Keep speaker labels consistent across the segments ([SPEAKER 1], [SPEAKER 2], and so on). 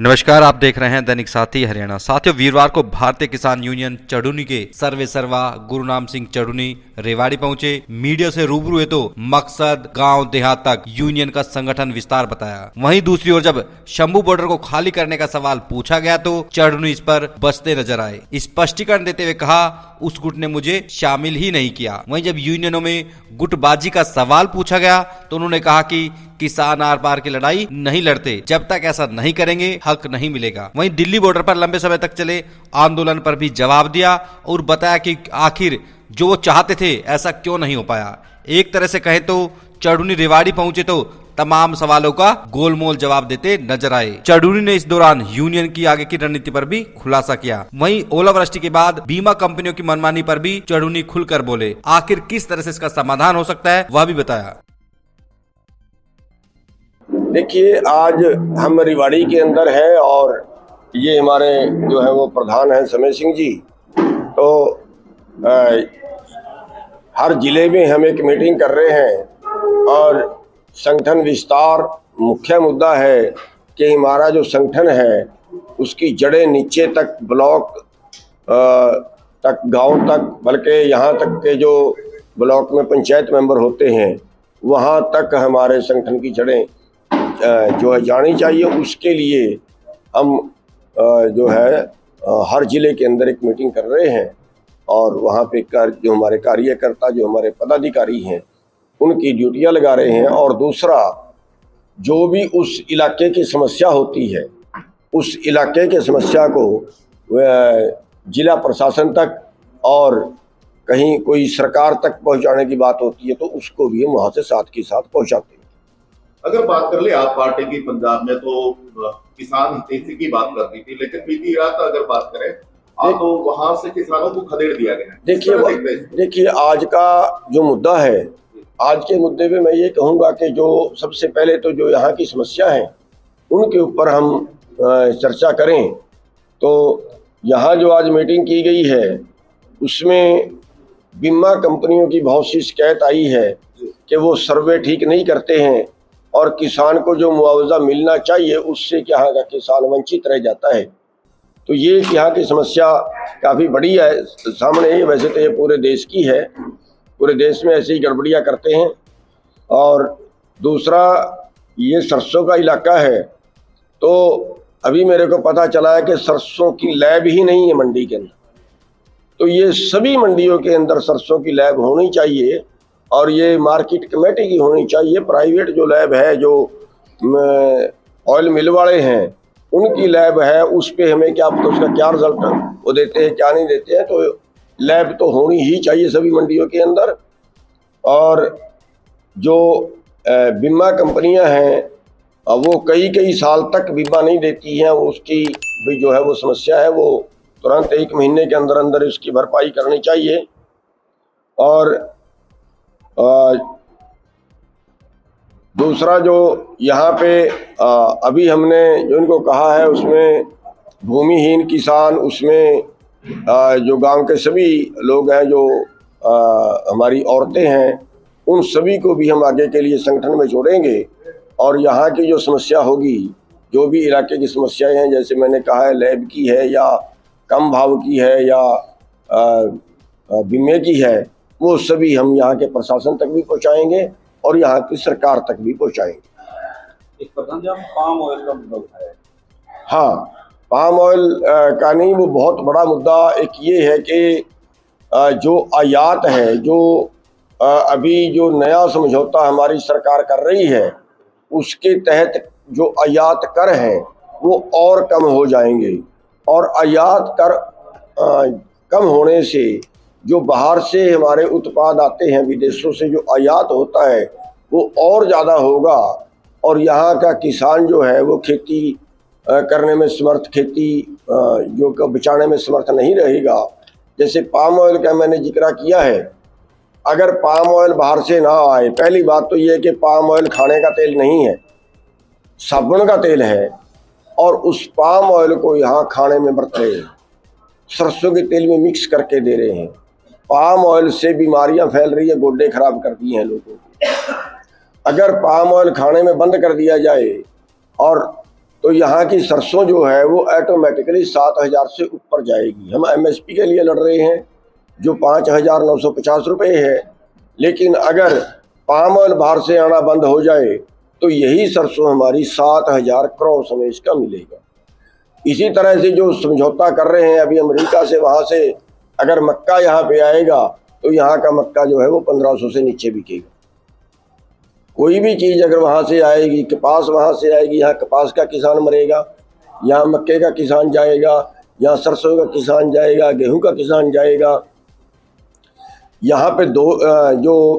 [SPEAKER 1] नमस्कार, आप देख रहे हैं दैनिक साथी हरियाणा। साथियों, वीरवार को भारतीय किसान यूनियन चढ़ुनी के सर्वे सर्वा गुरुनाम सिंह चढ़ुनी रेवाड़ी पहुंचे। मीडिया से रूबरू हुए तो मकसद गांव देहात तक यूनियन का संगठन विस्तार बताया। वहीं दूसरी ओर जब शंभू बॉर्डर को खाली करने का सवाल पूछा गया तो चढ़ुनी इस पर बचते नजर आए। स्पष्टीकरण देते हुए कहा, उस गुट ने मुझे शामिल ही नहीं किया। वहीं जब यूनियनों में गुटबाजी का सवाल पूछा गया तो उन्होंने कहा कि किसान आर पार की लड़ाई नहीं लड़ते, जब तक ऐसा नहीं करेंगे हक नहीं मिलेगा। वहीं दिल्ली बॉर्डर पर लंबे समय तक चले आंदोलन पर भी जवाब दिया और बताया कि आखिर जो वो चाहते थे ऐसा क्यों नहीं हो पाया। एक तरह से कहे तो चढ़ुनी रेवाड़ी पहुंचे तो तमाम सवालों का गोलमोल जवाब देते नजर आए। चढ़ुनी ने इस दौरान यूनियन की आगे की रणनीति पर भी खुलासा किया। वहीं ओलावृष्टि के बाद बीमा कंपनियों की मनमानी पर भी चढ़ुनी खुलकर बोले। आखिर किस तरह से इसका समाधान हो सकता है वह भी बताया।
[SPEAKER 2] देखिए, आज हम रेवाड़ी के अंदर है और ये हमारे जो है वो प्रधान हैं समय सिंह जी। तो हर जिले में हम एक मीटिंग कर रहे हैं और संगठन विस्तार मुख्य मुद्दा है कि हमारा जो संगठन है उसकी जड़ें नीचे तक, ब्लॉक तक, गांव तक, बल्कि यहाँ तक के जो ब्लॉक में पंचायत मेंबर होते हैं वहाँ तक हमारे संगठन की जड़ें जो है जानी चाहिए। उसके लिए हम जो है हर जिले के अंदर एक मीटिंग कर रहे हैं और वहाँ पे जो हमारे कार्यकर्ता, जो हमारे पदाधिकारी हैं, उनकी ड्यूटियाँ लगा रहे हैं। और दूसरा, जो भी उस इलाके की समस्या होती है, उस इलाके के समस्या को जिला प्रशासन तक और कहीं कोई सरकार तक पहुँचाने की बात होती है तो उसको भी हम वहाँ से साथ के साथ पहुँचाते हैं।
[SPEAKER 3] अगर बात कर ले आप पार्टी की पंजाब में तो किसान हितैषी की बात करती थी, लेकिन बीती रात अगर बात करें तो वहां से किसानों को खदेड़ दिया गया है।
[SPEAKER 2] देखिए आज का जो मुद्दा है, आज के मुद्दे पे मैं ये कहूँगा कि जो सबसे पहले तो जो यहाँ की समस्या है उनके ऊपर हम चर्चा करें। तो यहाँ जो आज मीटिंग की गई है उसमें बीमा कंपनियों की बहुत सी शिकायत आई है कि वो सर्वे ठीक नहीं करते हैं और किसान को जो मुआवजा मिलना चाहिए उससे यहाँ का किसान वंचित रह जाता है। तो ये यहाँ की समस्या काफ़ी बड़ी है सामने है। वैसे तो ये पूरे देश की है, पूरे देश में ऐसी गड़बड़ियाँ करते हैं। और दूसरा, ये सरसों का इलाका है तो अभी मेरे को पता चला है कि सरसों की लैब ही नहीं है मंडी के अंदर। तो ये सभी मंडियों के अंदर सरसों की लैब होनी चाहिए और ये मार्केट कमेटी की होनी चाहिए। प्राइवेट जो लैब है, जो ऑयल मिल वाले हैं, उनकी लैब है, उस पे हमें क्या तो उसका क्या रिजल्ट वो देते हैं, क्या नहीं देते हैं। तो लैब तो होनी ही चाहिए सभी मंडियों के अंदर। और जो बीमा कंपनियां हैं वो कई साल तक बीमा नहीं देती हैं, उसकी भी जो है वो समस्या है, वो तुरंत 1 महीने के अंदर अंदर इसकी भरपाई करनी चाहिए। और दूसरा, जो यहाँ पे अभी हमने जो इनको कहा है उसमें भूमिहीन किसान, उसमें जो गांव के सभी लोग हैं, जो हमारी औरतें हैं, उन सभी को भी हम आगे के लिए संगठन में जोड़ेंगे। और यहाँ की जो समस्या होगी, जो भी इलाके की समस्याएं हैं, जैसे मैंने कहा है लैब की है या कम भाव की है या बीमे की है, वो सभी हम यहाँ के प्रशासन तक भी पहुँचाएंगे और यहाँ की सरकार तक भी पहुँचाएंगे।
[SPEAKER 4] एक प्रधान जी, पाम ऑयल का मुद्दा उठाया है।
[SPEAKER 2] हाँ, पाम ऑयल का नहीं, वो बहुत बड़ा मुद्दा एक ये है कि जो आयात है, जो अभी जो नया समझौता हमारी सरकार कर रही है उसके तहत जो आयात कर हैं वो और कम हो जाएंगे। और आयात कर कम होने से जो बाहर से हमारे उत्पाद आते हैं, विदेशों से जो आयात होता है वो और ज़्यादा होगा। और यहाँ का किसान जो है वो खेती करने में समर्थ, खेती जो बचाने में समर्थ नहीं रहेगा। जैसे पाम ऑयल का मैंने जिक्र किया है, अगर पाम ऑयल बाहर से ना आए, पहली बात तो ये है कि पाम ऑयल खाने का तेल नहीं है, साबुन का तेल है। और उस पाम ऑयल को यहाँ खाने में बरत रहे हैं, सरसों के तेल में मिक्स करके दे रहे हैं। पाम ऑयल से बीमारियां फैल रही है, गोड्डे खराब कर दिए हैं लोगों को। अगर पाम ऑयल खाने में बंद कर दिया जाए और तो यहाँ की सरसों जो है वो ऑटोमेटिकली 7,000 से ऊपर जाएगी। हम MSP के लिए लड़ रहे हैं जो 5,950 रुपये है, लेकिन अगर पाम ऑयल बाहर से आना बंद हो जाए तो यही सरसों हमारी 7,000 क्रॉस हमें इसका मिलेगा। इसी तरह से जो समझौता कर रहे हैं अभी अमेरिका से, वहाँ से अगर मक्का यहाँ पे आएगा तो यहाँ का मक्का जो है वो 1,500 से नीचे बिकेगा। कोई भी चीज़ अगर वहाँ से आएगी, कपास वहाँ से आएगी, यहाँ कपास का किसान मरेगा, यहाँ मक्के का किसान जाएगा, यहाँ सरसों का किसान जाएगा, गेहूं का किसान जाएगा। यहाँ पे जो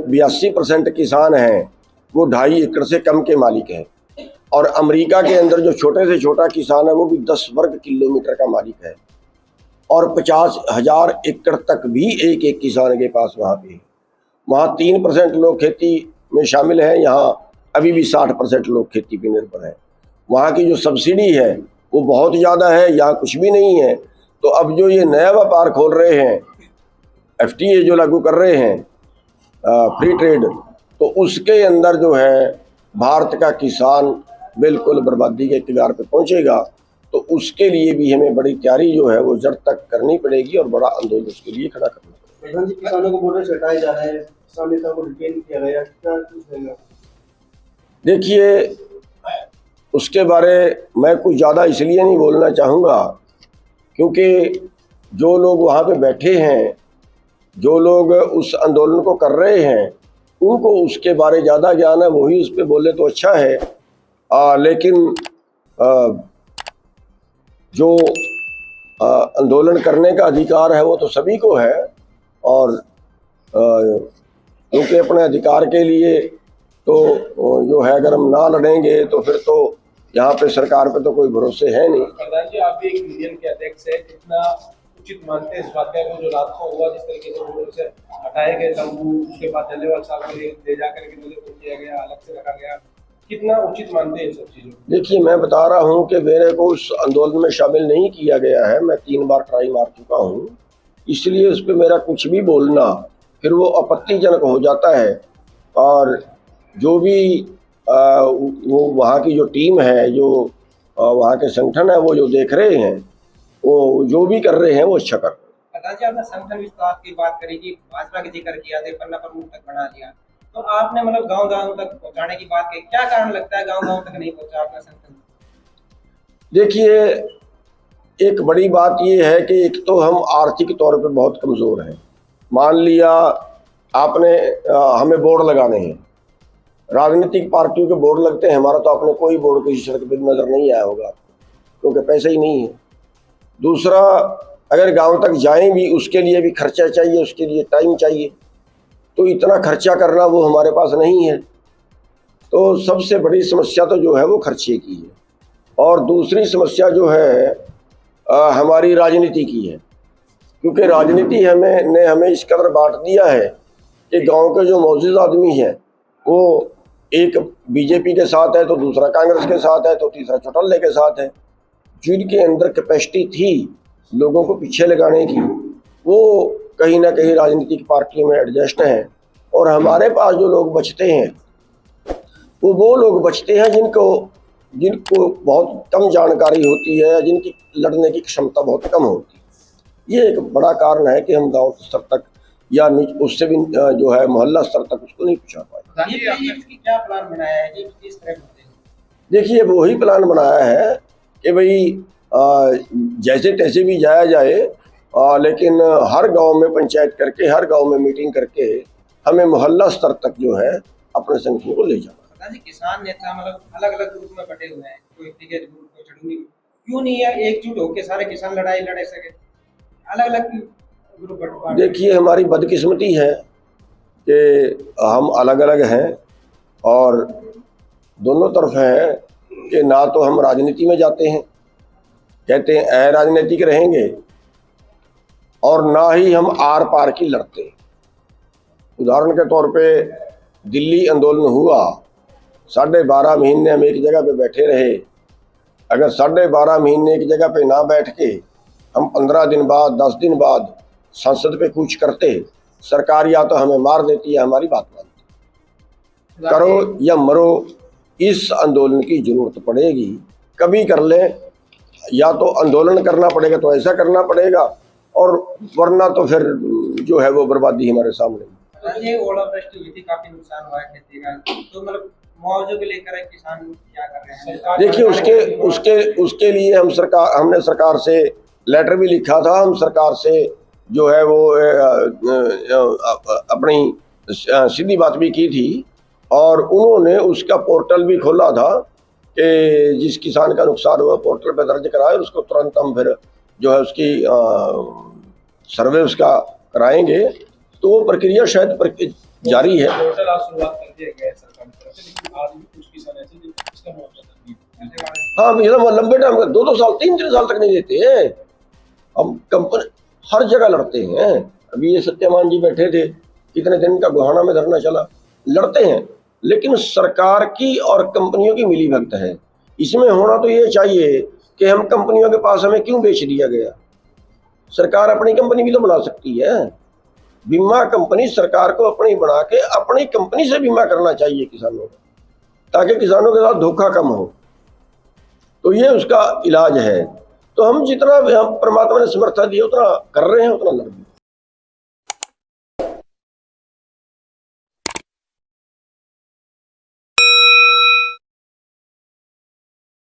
[SPEAKER 2] 82% किसान हैं वो 2.5 एकड़ से कम के मालिक हैं, और अमेरिका के अंदर जो छोटे से छोटा किसान है वो भी 10 वर्ग किलोमीटर का मालिक है, और 50,000 एकड़ तक भी एक किसान के पास वहाँ पे है। वहाँ 3% लोग खेती में शामिल हैं, यहाँ अभी भी 60% लोग खेती पे निर्भर हैं। वहाँ की जो सब्सिडी है वो बहुत ज़्यादा है, यहाँ कुछ भी नहीं है। तो अब जो ये नया व्यापार खोल रहे हैं, FTA जो लागू कर रहे हैं, फ्री ट्रेड, तो उसके अंदर जो है भारत का किसान बिल्कुल बर्बादी के किनारे पे पहुंचेगा। तो उसके लिए भी हमें बड़ी तैयारी जो है वो जड़ तक करनी पड़ेगी और बड़ा आंदोलन उसके लिए खड़ा करना पड़ेगा।
[SPEAKER 5] प्रधान जी, किसानों को बॉर्डर से हटाया जा रहा है, किसान नेता को डिटेन किया गया, क्या कुछ रहेगा?
[SPEAKER 2] देखिए, उसके बारे मैं कुछ ज़्यादा इसलिए नहीं बोलना चाहूँगा क्योंकि जो लोग वहाँ पे बैठे हैं, जो लोग उस आंदोलन को कर रहे हैं, उनको उसके बारे ज़्यादा ज्ञान है, वही उस पर बोले तो अच्छा है। लेकिन जो आंदोलन करने का अधिकार है वो तो सभी को है, और क्योंकि अपने अधिकार के लिए तो जो है अगर हम ना लड़ेंगे तो फिर तो यहाँ पे सरकार पे तो कोई भरोसे है नहीं।
[SPEAKER 6] प्रधान जी, आप भी एक मीडियम के अध्यक्ष है, कितना उचित मानते हैं इस वाकया को जो रात को हुआ, जिस तरीके से बॉर्डर से हटाए गए तंबू, उसके बाद जलेवाल साहब को ले जाकर के नजर किया गया, अलग से रखा गया, कितना उचित मानते हैं सब चीजों?
[SPEAKER 2] देखिए, मैं बता रहा हूँ कि मेरे को उस आंदोलन में शामिल नहीं किया गया है, मैं 3 बार ट्राई मार चुका हूँ, इसलिए उस पर मेरा कुछ भी बोलना फिर वो आपत्तिजनक हो जाता है। और जो भी वो वहाँ की जो टीम है, जो वहाँ के संगठन है, वो जो देख रहे हैं, वो जो भी कर रहे हैं वो अच्छा कर रहे हैं।
[SPEAKER 7] प्रधान जी, आपने संगठन विस्तार की बात करी कि भाजपा के जिक्र किया, पन्ना प्रमुख तक बना दिया, तो आपने मतलब गांव-गांव तक पहुंचाने की बात की, क्या कारण लगता है गांव-गांव तक नहीं पहुंचा आपका संगठन?
[SPEAKER 2] देखिए, एक बड़ी बात ये है कि एक तो हम आर्थिक तौर पे बहुत कमज़ोर हैं। मान लिया आपने हमें बोर्ड लगाने हैं, राजनीतिक पार्टियों के बोर्ड लगते हैं, हमारा तो आपने कोई बोर्ड किसी सड़क पर नज़र नहीं आया होगा क्योंकि पैसा ही नहीं है। दूसरा, अगर गांव तक जाएं भी उसके लिए भी खर्चा चाहिए, उसके लिए टाइम चाहिए, तो इतना खर्चा करना वो हमारे पास नहीं है। तो सबसे बड़ी समस्या तो जो है वो खर्चे की है, और दूसरी समस्या जो है हमारी राजनीति की है, क्योंकि राजनीति हमें इस कदर बांट दिया है कि गांव के जो मौजूद आदमी हैं वो एक बीजेपी के साथ है, तो दूसरा कांग्रेस के साथ है, तो तीसरा चौटाले के साथ है। जिनके अंदर कैपेसिटी थी लोगों को पीछे लगाने की, वो कहीं ना कहीं राजनीतिक पार्टियों में एडजस्ट हैं, और हमारे पास जो लोग बचते हैं वो लोग बचते हैं जिनको बहुत कम जानकारी होती है, जिनकी लड़ने की क्षमता बहुत कम होती है। ये एक बड़ा कारण है कि हम गांव स्तर तक या उससे भी जो है मोहल्ला स्तर तक उसको नहीं पहुँचा पाए।
[SPEAKER 7] इसकी क्या प्लान बनाया है, किस तरह करते हैं?
[SPEAKER 2] देखिए, वही प्लान बनाया है कि भाई जैसे तैसे भी जाया जाए, लेकिन हर गांव में पंचायत करके, हर गांव में मीटिंग करके हमें मोहल्ला स्तर तक जो है अपने संगठन को ले जाना।
[SPEAKER 7] जी, किसान नेता मतलब अलग अलग ग्रुप में बटे हुए हैं, कोई क्रिकेट ग्रुप, कोई चढ़ूनी, क्यों नहीं है एकजुट होकर सारे किसान लड़ाई लड़ सके? अलग अलग ग्रुप बटे।
[SPEAKER 2] देखिए, हमारी बदकिस्मती है कि हम अलग अलग हैं, और दोनों तरफ है कि ना तो हम राजनीति में जाते हैं, कहते हैं राजनीतिक रहेंगे, और ना ही हम आर पार की लड़ते हैं। उदाहरण के तौर पे दिल्ली आंदोलन हुआ, 12.5 महीने हम एक जगह पे बैठे रहे। अगर 12.5 महीने एक जगह पे ना बैठ के हम 15 दिन बाद, 10 दिन बाद संसद पे कूच करते, सरकार या तो हमें मार देती है, हमारी बात मानती। करो या मरो, इस आंदोलन की जरूरत पड़ेगी, कभी कर लें, या तो आंदोलन करना पड़ेगा तो ऐसा करना पड़ेगा, और वरना तो फिर जो है वो बर्बादी हमारे सामने।
[SPEAKER 7] ये ओलावृष्टि हुई थी, काफी नुकसान हुआ है खेती का, तो मतलब मुआवजे को लेकर किसान क्या कर रहे हैं?
[SPEAKER 2] देखिए उसके लिए हमने सरकार से लेटर भी लिखा था। हम सरकार से जो है वो अपनी सीधी बात भी की थी, और उन्होंने उसका पोर्टल भी खोला था कि जिस किसान का नुकसान हुआ पोर्टल पर दर्ज कराए, उसको तुरंत हम फिर जो है उसकी सर्वे उसका कराएंगे। तो वो प्रक्रिया शायद जारी है।
[SPEAKER 6] पोर्टल आज शुरुआत कर दिया गया है सरकार की तरफ से, लेकिन आज भी कुछ किसान ऐसे जिसका मुआवजा नहीं मिलता।
[SPEAKER 2] हाँ, ये लंबे टाइम का 2-2 साल 3-3 साल तक नहीं देते हैं। हम कंपनी हर जगह लड़ते हैं। अभी ये सत्यमान जी बैठे थे, कितने दिन का गोहाना में धरना चला, लड़ते हैं, लेकिन सरकार की और कंपनियों की मिलीभगत है। इसमें होना तो ये चाहिए कि हम कंपनियों के पास हमें क्यों बेच दिया गया। सरकार अपनी कंपनी भी तो बना सकती है। बीमा कंपनी सरकार को अपनी बना के अपनी कंपनी से बीमा करना चाहिए किसानों का, ताकि किसानों के साथ धोखा कम हो। तो ये उसका इलाज है। तो हम जितना हम परमात्मा ने समर्थ दिया उतना कर रहे हैं, उतना लड़ रहे हैं।